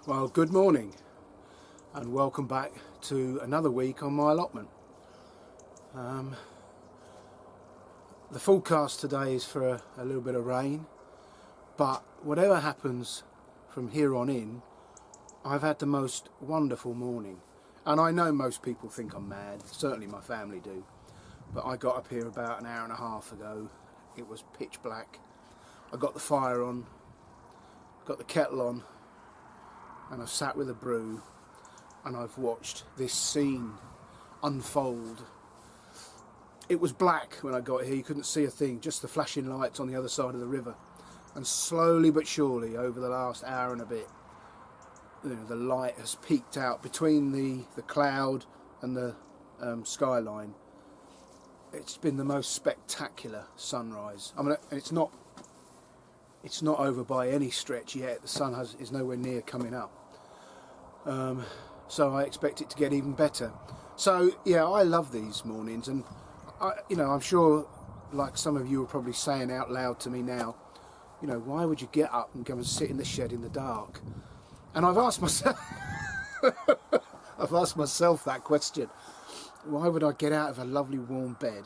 Well, good morning and welcome back to another week on my allotment. The forecast today is for a little bit of rain, but whatever happens from here on in, I've had the most wonderful morning. And I know most people think I'm mad, certainly my family do, but I got up here about an hour and a half ago. It was pitch black. I got the fire on, got the kettle on, and I've sat with a brew and I've watched this scene unfold. It was black when I got here, you couldn't see a thing, just the flashing lights on the other side of the river. And slowly but surely over the last hour and a bit, the light has peeked out between the cloud and the skyline. It's been the most spectacular sunrise. I mean, it's not over by any stretch yet. The sun is nowhere near coming up. So I expect it to get even better. So yeah, I love these mornings, and I'm sure, like some of you are probably saying out loud to me now, why would you get up and go and sit in the shed in the dark? And I've asked myself, that question. Why would I get out of a lovely warm bed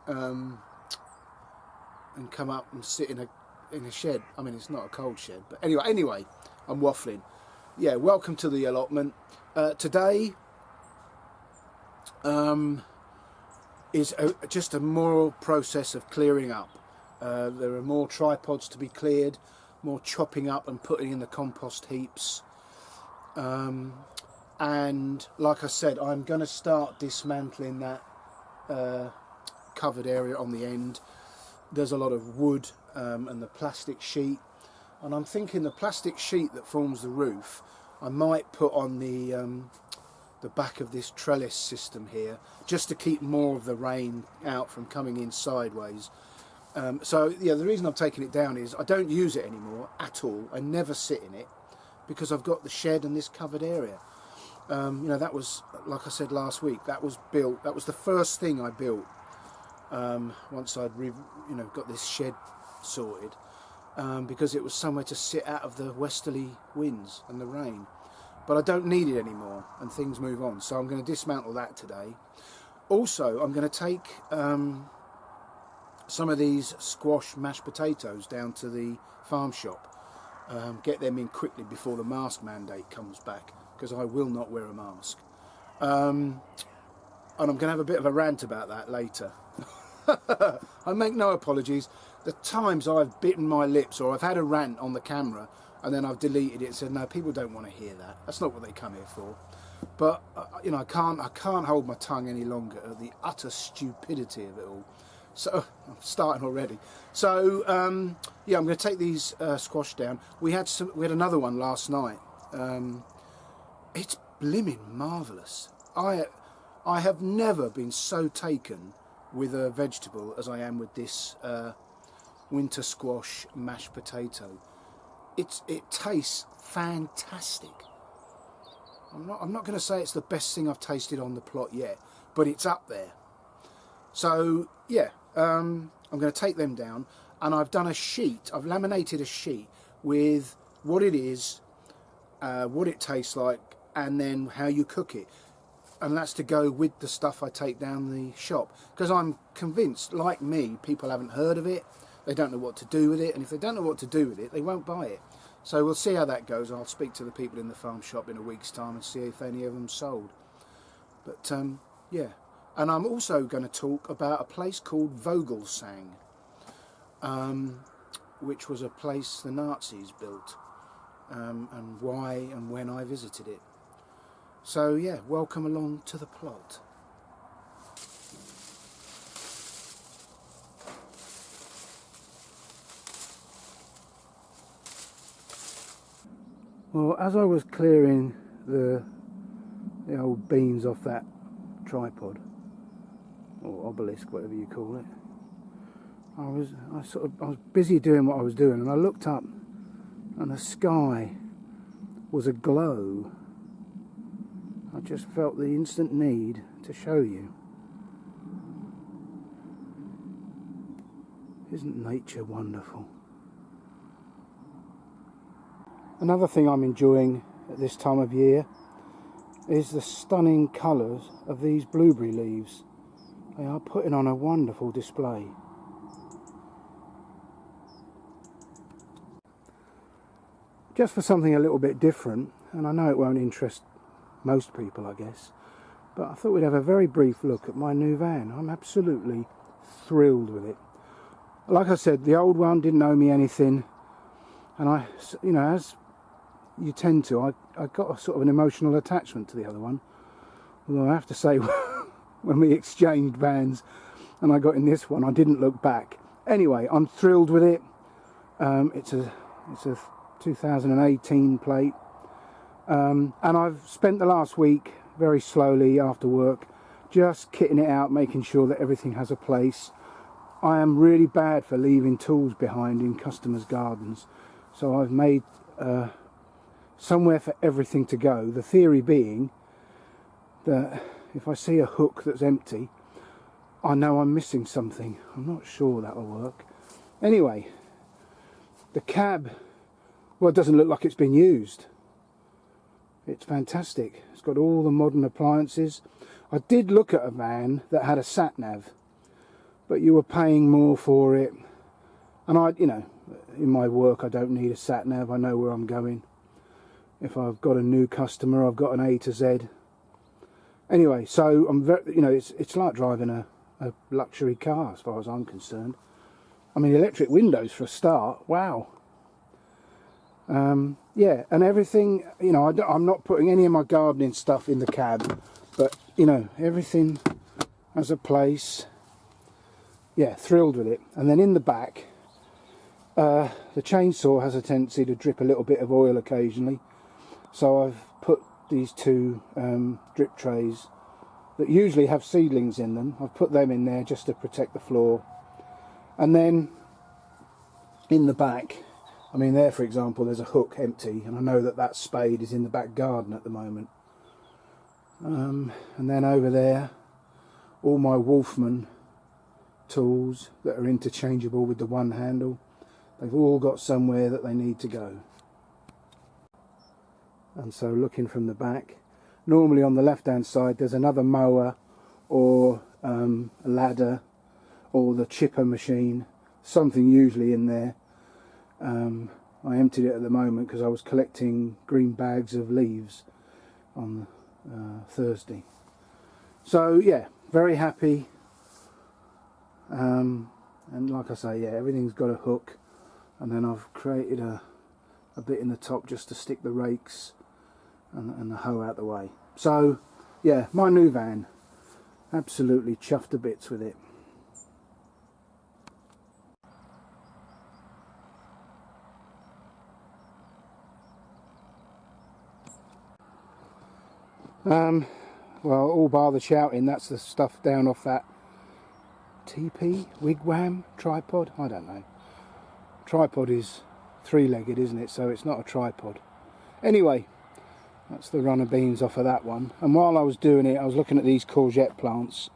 and come up and sit in a shed? I mean, it's not a cold shed, but anyway, I'm waffling. Yeah, welcome to the allotment. Today is just a more process of clearing up. There are more tripods to be cleared, more chopping up and putting in the compost heaps. And like I said, I'm going to start dismantling that covered area on the end. There's a lot of wood and the plastic sheet. And I'm thinking the plastic sheet that forms the roof, I might put on the back of this trellis system here, just to keep more of the rain out from coming in sideways. So yeah, the reason I'm taking it down is I don't use it anymore at all. I never sit in it because I've got the shed and this covered area. That was, like I said last week, that was built. That was the first thing I built once I'd got this shed sorted. Because it was somewhere to sit out of the westerly winds and the rain. But I don't need it anymore, and things move on. So I'm going to dismantle that today. Also, I'm going to take some of these squash mashed potatoes down to the farm shop. Get them in quickly before the mask mandate comes back, because I will not wear a mask. And I'm going to have a bit of a rant about that later. I make no apologies. The times I've bitten my lips or I've had a rant on the camera and then I've deleted it and said, no, people don't want to hear that. That's not what they come here for. But I can't hold my tongue any longer at the utter stupidity of it all. So I'm starting already. So yeah, I'm going to take these squash down. We had another one last night. It's blimmin' marvellous. I have never been so taken with a vegetable as I am with this winter squash mashed potato. It tastes fantastic. I'm not going to say it's the best thing I've tasted on the plot yet, but it's up there. So yeah, I'm going to take them down, and I've done a sheet. I've laminated a sheet with what it is, what it tastes like, and then how you cook it. And that's to go with the stuff I take down the shop, because I'm convinced, like me, people haven't heard of it, they don't know what to do with it, and if they don't know what to do with it, they won't buy it. So we'll see how that goes. I'll speak to the people in the farm shop in a week's time and see if any of them sold. But yeah, and I'm also going to talk about a place called Vogelsang, which was a place the Nazis built, and why and when I visited it. So yeah, welcome along to the plot. Well, as I was clearing the old beans off that tripod, or obelisk, whatever you call it, I was busy doing what I was doing, and I looked up, and the sky was aglow. I just felt the instant need to show you. Isn't nature wonderful? Another thing I'm enjoying at this time of year is the stunning colours of these blueberry leaves. They are putting on a wonderful display. Just for something a little bit different, and I know it won't interest most people, I guess, but I thought we'd have a very brief look at my new van. I'm absolutely thrilled with it. Like I said, the old one didn't owe me anything, and I, you know, as you tend to, I got a sort of an emotional attachment to the other one. Although I have to say, when we exchanged vans and I got in this one, I didn't look back. Anyway, I'm thrilled with it. It's a 2018 plate, and I've spent the last week very slowly after work just kitting it out, making sure that everything has a place. I am really bad for leaving tools behind in customers' gardens, so I've made somewhere for everything to go. The theory being that if I see a hook that's empty, I know I'm missing something. I'm not sure that'll work. Anyway, the cab, well, it doesn't look like it's been used. It's fantastic. It's got all the modern appliances. I did look at a van that had a sat-nav, but you were paying more for it. And you know, in my work I don't need a sat-nav. I know where I'm going. If I've got a new customer, I've got an A to Z. Anyway, so I'm very, you know, it's like driving a luxury car as far as I'm concerned. I mean, electric windows for a start. Wow. Yeah, and everything, you know, I'm not putting any of my gardening stuff in the cab, but, you know, everything has a place. Yeah, thrilled with it. And then in the back, the chainsaw has a tendency to drip a little bit of oil occasionally, so I've put these two drip trays that usually have seedlings in them. I've put them in there just to protect the floor. And then in the back, I mean, there for example, there's a hook empty, and I know that that spade is in the back garden at the moment. And then over there, all my Wolfman tools that are interchangeable with the one handle, they've all got somewhere that they need to go. And so looking from the back, normally on the left hand side there's another mower or a ladder or the chipper machine, something usually in there. I emptied it at the moment because I was collecting green bags of leaves on Thursday. So yeah, very happy. And like I say, yeah, everything's got a hook, and then I've created a bit in the top just to stick the rakes and the hoe out the way. So yeah, my new van, absolutely chuffed to bits with it. Well, all bar the shouting, that's the stuff down off that TP, wigwam, tripod, I don't know. Tripod is three-legged, isn't it? So it's not a tripod. Anyway, that's the run of beans off of that one. And while I was doing it, I was looking at these courgette plants,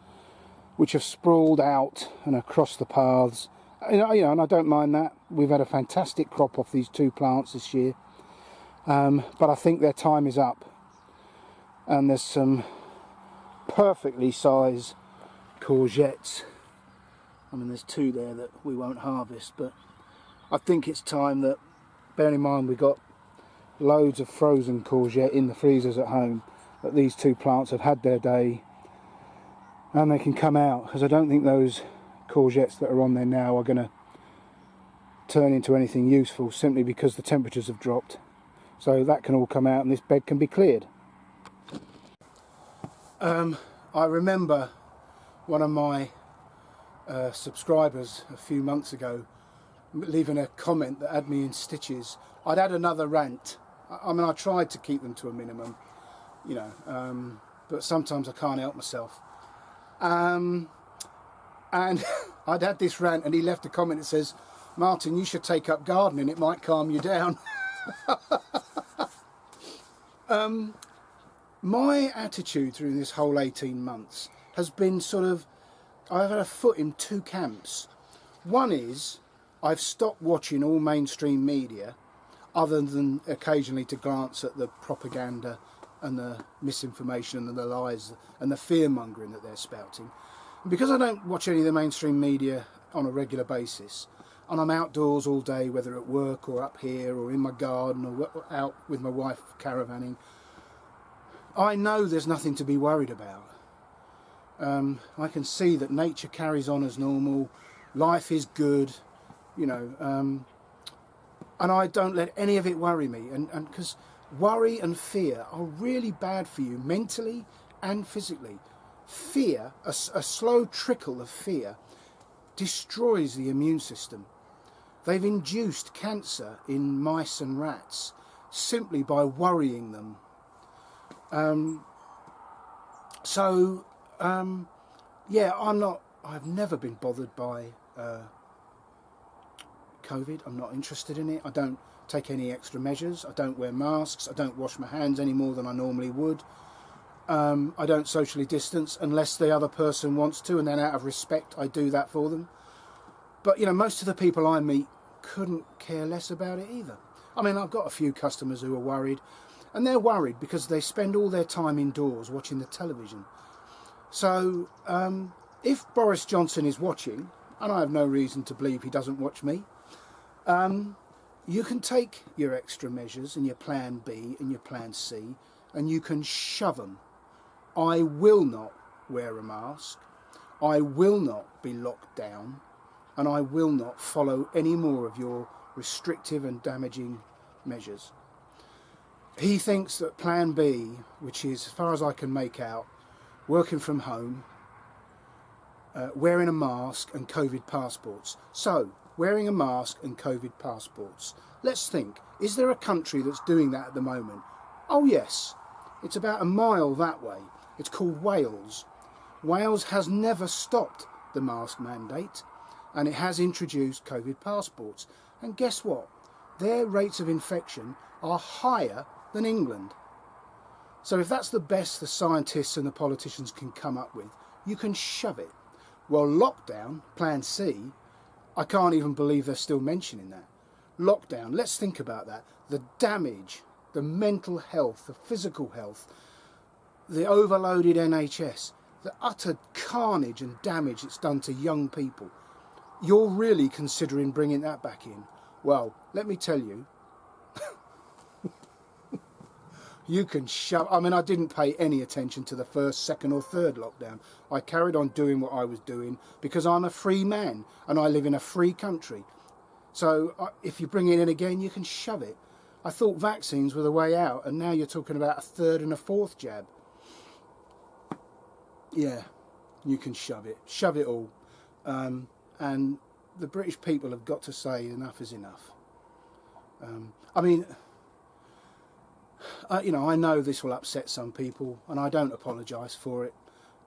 which have sprawled out and across the paths. You know, and I don't mind that. We've had a fantastic crop off these two plants this year. But I think their time is up. And there's some perfectly sized courgettes. I mean, there's two there that we won't harvest, but I think it's time that, bearing in mind we've got loads of frozen courgette in the freezers at home, that these two plants have had their day and they can come out, because I don't think those courgettes that are on there now are going to turn into anything useful, simply because the temperatures have dropped. So that can all come out and this bed can be cleared. I remember one of my subscribers a few months ago leaving a comment that had me in stitches. I'd had another rant. I mean, I tried to keep them to a minimum, you know, but sometimes I can't help myself. And I'd had this rant, and he left a comment that says, "Martin, you should take up gardening, it might calm you down." My attitude through this whole 18 months has been sort of, I've had a foot in two camps. One is, I've stopped watching all mainstream media. other than occasionally to glance at the propaganda and the misinformation and the lies and the fear-mongering that they're spouting. And because I don't watch any of the mainstream media on a regular basis, and I'm outdoors all day, whether at work or up here or in my garden or out with my wife caravanning, I know there's nothing to be worried about. I can see that nature carries on as normal, life is good, you know, and I don't let any of it worry me, and because worry and fear are really bad for you mentally and physically. Fear, a slow trickle of fear, destroys the immune system. They've induced cancer in mice and rats simply by worrying them. Yeah, I've never been bothered by COVID. I'm not interested in it. I don't take any extra measures. I don't wear masks. I don't wash my hands any more than I normally would. I don't socially distance unless the other person wants to, and then out of respect I do that for them. But you know, most of the people I meet couldn't care less about it either. I mean, I've got a few customers who are worried, and they're worried because they spend all their time indoors watching the television. So if Boris Johnson is watching, and I have no reason to believe he doesn't watch me, you can take your extra measures and your plan B and your plan C and you can shove them. I will not wear a mask, I will not be locked down, and I will not follow any more of your restrictive and damaging measures. He thinks that plan B, which is, as far as I can make out, working from home, wearing a mask and COVID passports. So, wearing a mask and COVID passports. Let's think, is there a country that's doing that at the moment? Oh yes, it's about a mile that way. It's called Wales. Wales has never stopped the mask mandate, and it has introduced COVID passports. And guess what? Their rates of infection are higher than England. So if that's the best the scientists and the politicians can come up with, you can shove it. Well, lockdown, plan C, I can't even believe they're still mentioning that. Lockdown, let's think about that. The damage, the mental health, the physical health, the overloaded NHS, the utter carnage and damage it's done to young people. You're really considering bringing that back in? Well, let me tell you, you can shove. I mean, I didn't pay any attention to the first, second or third lockdown. I carried on doing what I was doing because I'm a free man and I live in a free country. So if you bring it in again, you can shove it. I thought vaccines were the way out, and now you're talking about a third and a fourth jab. Yeah, you can shove it. Shove it all. And the British people have got to say enough is enough. I mean, you know, I know this will upset some people, and I don't apologise for it.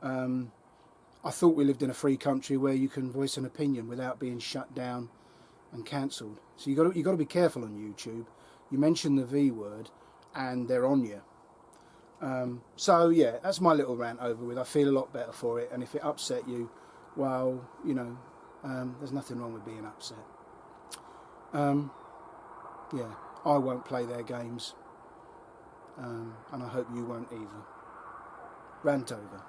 I thought we lived in a free country where you can voice an opinion without being shut down and cancelled. So you got to be careful on YouTube. You mention the V word, and they're on you. So yeah, that's my little rant over with. I feel a lot better for it, and if it upset you, well, you know, there's nothing wrong with being upset. Yeah, I won't play their games. And I hope you won't either. Rant over.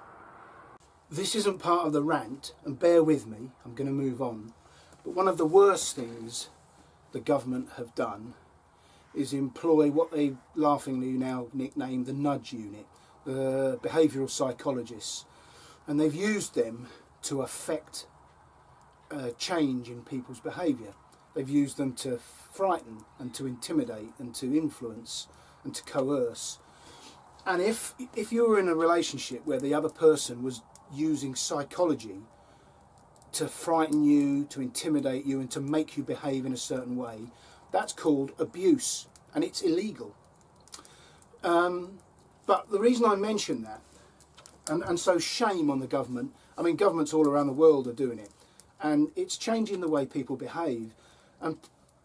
This isn't part of the rant, and bear with me, I'm going to move on. But one of the worst things the government have done is employ what they laughingly now nickname the nudge unit, the behavioural psychologists. And they've used them to affect change in people's behaviour. They've used them to frighten and to intimidate and to influence and to coerce. And if you were in a relationship where the other person was using psychology to frighten you, to intimidate you, and to make you behave in a certain way, that's called abuse, and it's illegal. But the reason I mention that, and so shame on the government, I mean, governments all around the world are doing it, and it's changing the way people behave, and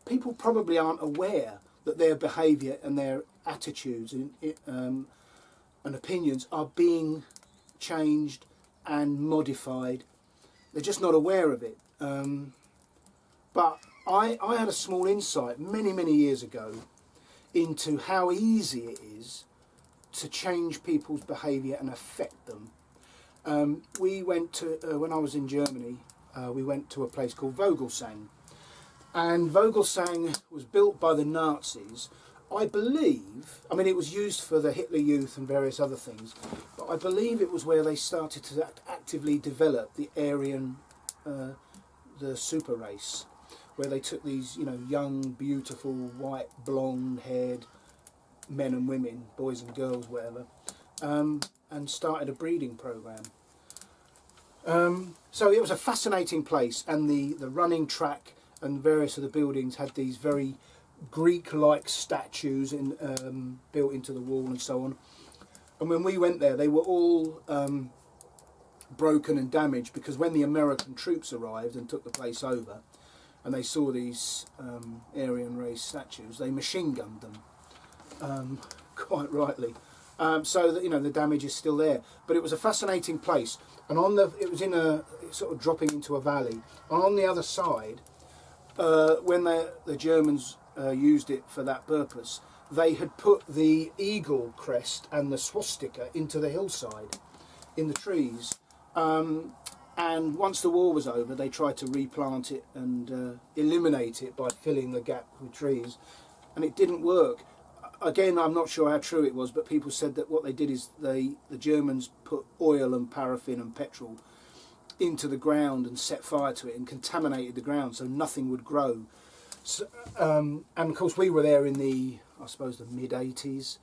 people probably aren't aware that their behaviour and their attitudes and opinions are being changed and modified. They're just not aware of it. But I had a small insight many years ago into how easy it is to change people's behaviour and affect them. We went to, when I was in Germany, we went to a place called Vogelsang. And Vogelsang was built by the Nazis. I believe, I mean, it was used for the Hitler Youth and various other things, but I believe it was where they started to actively develop the Aryan, the super race, where they took these, you know, young, beautiful, white, blonde-haired men and women, boys and girls, whatever, and started a breeding program. So it was a fascinating place, and the running track and various of the buildings had these very Greek-like statues built into the wall and so on. And when we went there, they were all broken and damaged, because when the American troops arrived and took the place over, and they saw these Aryan race statues, they machine gunned them, quite rightly. So that, you know, the damage is still there. But it was a fascinating place, and it was in a sort of dropping into a valley. And on the other side, when the Germans used it for that purpose, they had put the eagle crest and the swastika into the hillside, in the trees. And once the war was over, they tried to replant it and eliminate it by filling the gap with trees, and it didn't work. Again, I'm not sure how true it was, but people said that what they did is the Germans put oil and paraffin and petrol into the ground and set fire to it and contaminated the ground, so nothing would grow. So, and of course we were there in the, I suppose, the mid-80s,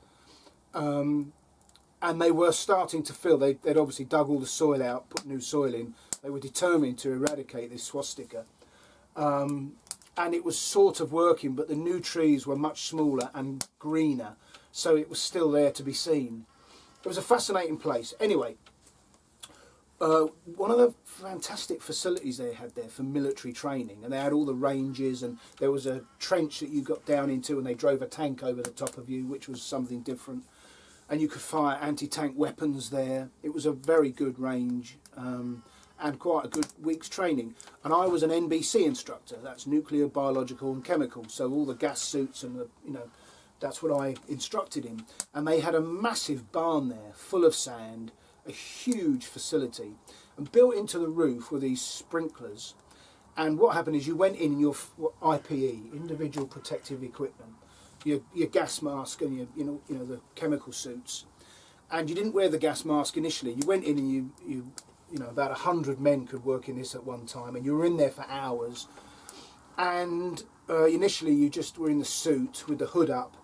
and they were starting to fill. They'd obviously dug all the soil out, put new soil in. They were determined to eradicate this swastika, and it was sort of working, but the new trees were much smaller and greener, so it was still there to be seen. It was a fascinating place. Anyway, one of the fantastic facilities they had there for military training, and they had all the ranges, and there was a trench that you got down into, and they drove a tank over the top of you, which was something different, and you could fire anti-tank weapons there. It was a very good range, and quite a good week's training. And I was an NBC instructor, that's nuclear, biological and chemical, so all the gas suits and the, you know, that's what I instructed in. And they had a massive barn there full of sand, a huge facility, and built into the roof were these sprinklers. And what happened is you went in your IPE, individual protective equipment, your gas mask and your you know the chemical suits, and you didn't wear the gas mask initially. You went in and you know, about 100 men could work in this at one time, and you were in there for hours. And initially you just were in the suit with the hood up,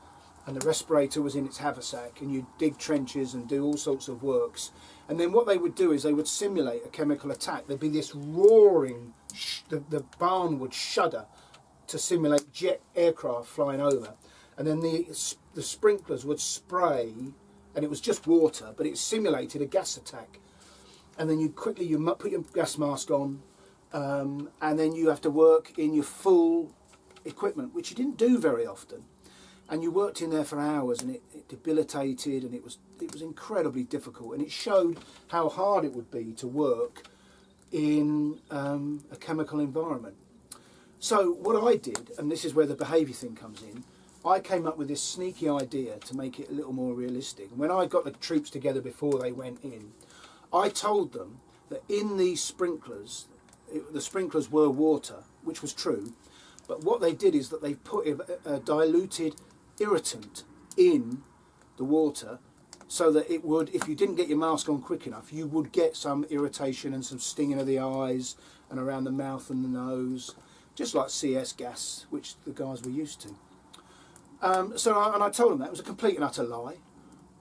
and the respirator was in its haversack, and you'd dig trenches and do all sorts of works. And then what they would do is they would simulate a chemical attack. There'd be this roaring, the barn would shudder to simulate jet aircraft flying over. And then the sprinklers would spray, and it was just water, but it simulated a gas attack. And then you put your gas mask on, and then you have to work in your full equipment, which you didn't do very often. And you worked in there for hours, and it debilitated, and it was incredibly difficult, and it showed how hard it would be to work in a chemical environment. So what I did, and this is where the behaviour thing comes in, I came up with this sneaky idea to make it a little more realistic. And when I got the troops together before they went in, I told them that in these sprinklers, the sprinklers were water, which was true, but what they did is that they put a diluted irritant in the water, so that it would, if you didn't get your mask on quick enough, you would get some irritation and some stinging of the eyes and around the mouth and the nose, just like CS gas, which the guys were used to. And I told them that it was a complete and utter lie,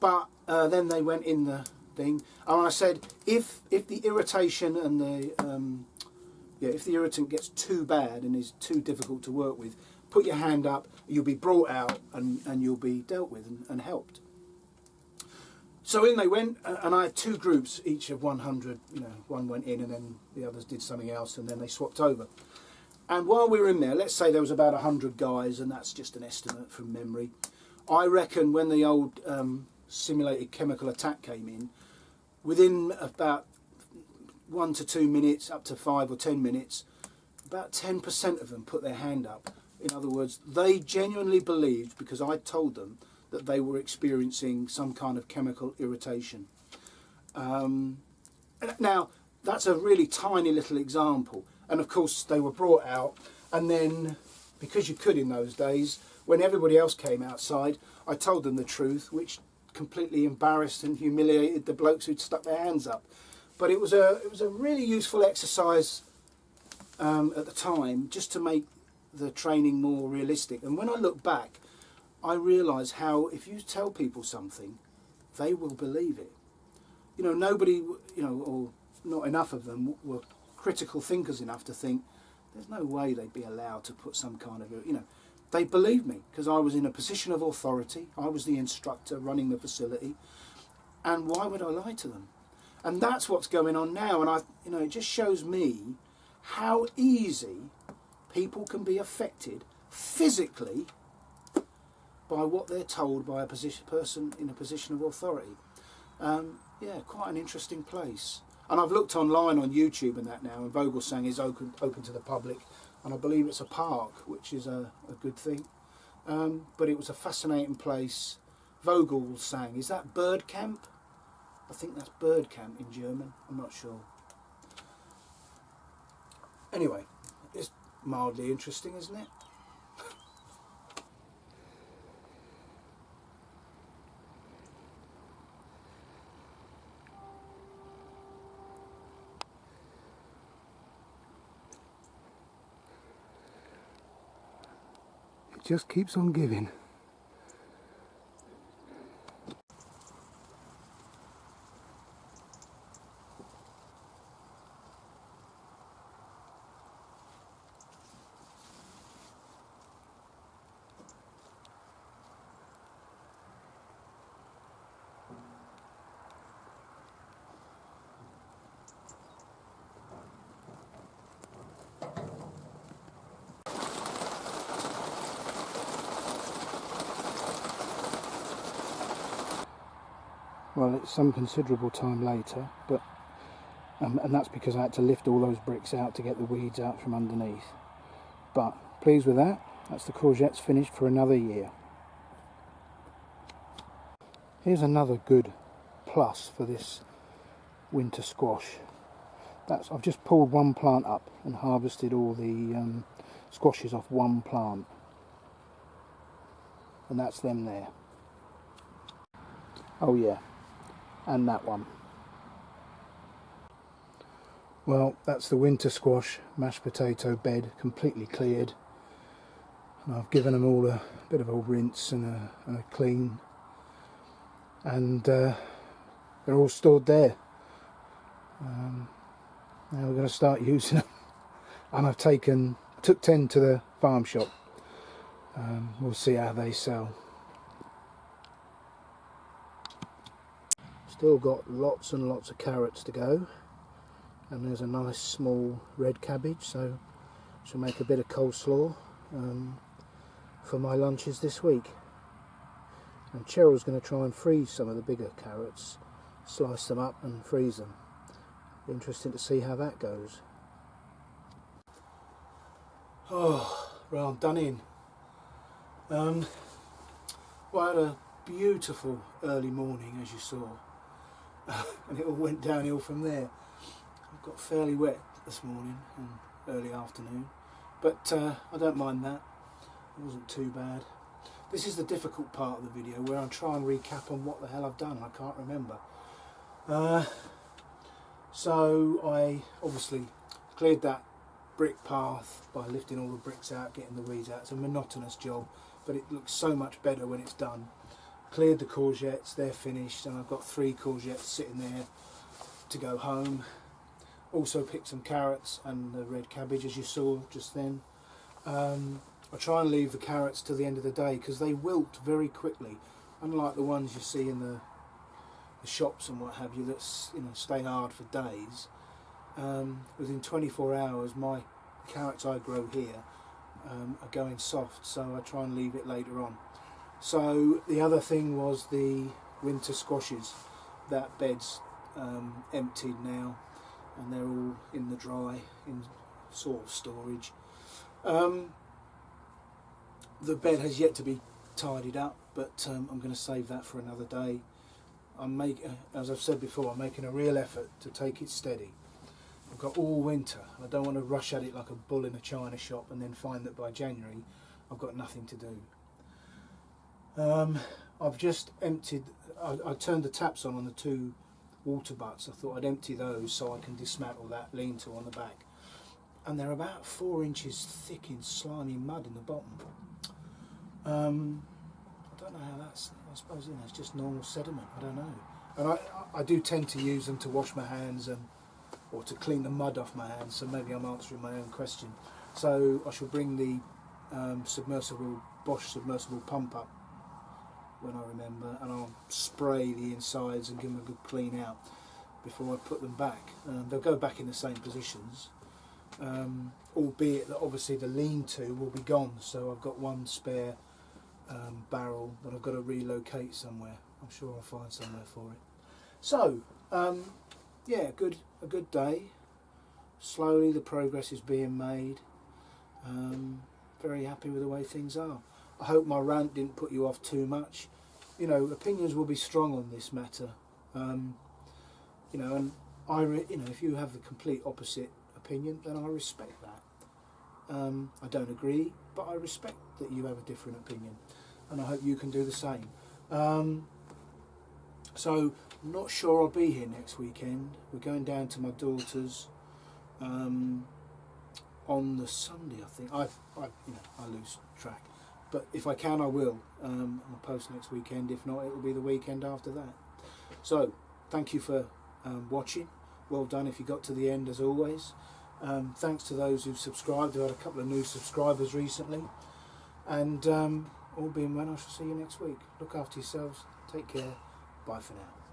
but then they went in the thing, and I said, if the irritation and if the irritant gets too bad and is too difficult to work with, put your hand up, you'll be brought out and you'll be dealt with and helped. So in they went, and I had two groups, each of 100, you know, one went in and then the others did something else, and then they swapped over. And while we were in there, let's say there was about 100 guys, and that's just an estimate from memory. I reckon when the old simulated chemical attack came in, within about 1 to 2 minutes, up to 5 or 10 minutes, about 10% of them put their hand up, In other words, they genuinely believed, because I told them, that they were experiencing some kind of chemical irritation. Now, that's a really tiny little example. And of course, they were brought out, and then, because you could in those days, when everybody else came outside, I told them the truth, which completely embarrassed and humiliated the blokes who'd stuck their hands up. But it was a really useful exercise at the time, just to make the training more realistic. And when I look back, I realise how, if you tell people something, they will believe it. You know, nobody, you know, or not enough of them were critical thinkers enough to think there's no way they'd be allowed to put some kind of, you know, they believed me because I was in a position of authority. I was the instructor running the facility, and why would I lie to them? And that's what's going on now. And you know, it just shows me how easy people can be affected physically by what they're told by a person in a position of authority. Yeah, quite an interesting place. And I've looked online on YouTube and that now, and Vogelsang is open to the public, and I believe it's a park, which is a good thing. But it was a fascinating place. Vogelsang, is that bird camp? I think that's bird camp in German, I'm not sure. Anyway, it's mildly interesting, isn't it? It just keeps on giving. Well, it's some considerable time later, but and that's because I had to lift all those bricks out to get the weeds out from underneath. But pleased with that. That's the courgettes finished for another year. Here's another good plus for this winter squash. I've just pulled one plant up and harvested all the squashes off one plant, and that's them there. Oh yeah, and that one. Well, that's the winter squash mashed potato bed completely cleared, and I've given them all a bit of a rinse and a clean, and they're all stored there. Now we're going to start using them, and I took 10 to the farm shop. We'll see how they sell. Still got lots and lots of carrots to go, and there's a nice small red cabbage, so shall make a bit of coleslaw for my lunches this week. And Cheryl's going to try and freeze some of the bigger carrots, slice them up and freeze them. Interesting to see how that goes. Oh, right, I'm done in. Well, I had a beautiful early morning, as you saw, and it all went downhill from there. I got fairly wet this morning and early afternoon, but I don't mind that. It wasn't too bad. This is the difficult part of the video, where I try and recap on what the hell I've done. I can't remember. So I obviously cleared that brick path by lifting all the bricks out, getting the weeds out. It's a monotonous job, but it looks so much better when it's done. Cleared the courgettes, they're finished, and I've got 3 courgettes sitting there to go home. Also picked some carrots and the red cabbage, as you saw just then. I try and leave the carrots to the end of the day because they wilt very quickly, unlike the ones you see in the shops and what have you that stay hard for days. Within 24 hours my carrots I grow here are going soft, so I try and leave it later on. So the other thing was the winter squashes. That bed's emptied now, and they're all in the dry, in sort of storage. The bed has yet to be tidied up, but I'm going to save that for another day. As I've said before, I'm making a real effort to take it steady. I've got all winter. I don't want to rush at it like a bull in a china shop and then find that by January I've got nothing to do. I've just emptied, I turned the taps on the 2 water butts. I thought I'd empty those so I can dismantle that lean-to on the back. And they're about 4 inches thick in slimy mud in the bottom. I don't know how that's, I suppose, you know, it's just normal sediment, I don't know. And I do tend to use them to wash my hands or to clean the mud off my hands, so maybe I'm answering my own question. So I shall bring the Bosch submersible pump up when I remember, and I'll spray the insides and give them a good clean out before I put them back. They'll go back in the same positions, albeit that obviously the lean-to will be gone, so I've got one spare barrel that I've got to relocate somewhere. I'm sure I'll find somewhere for it. So, yeah, a good day. Slowly the progress is being made. Very happy with the way things are. I hope my rant didn't put you off too much. You know, opinions will be strong on this matter. You know, and you know, if you have the complete opposite opinion, then I respect that. I don't agree, but I respect that you have a different opinion, and I hope you can do the same. So, I'm not sure I'll be here next weekend. We're going down to my daughter's on the Sunday, I think. You know, I lose track, but if I can, I will. I'll post next weekend. If not, it will be the weekend after that. So, thank you for watching. Well done if you got to the end, as always. Thanks to those who've subscribed. I've had a couple of new subscribers recently, and all being well, I shall see you next week. Look after yourselves. Take care. Bye for now.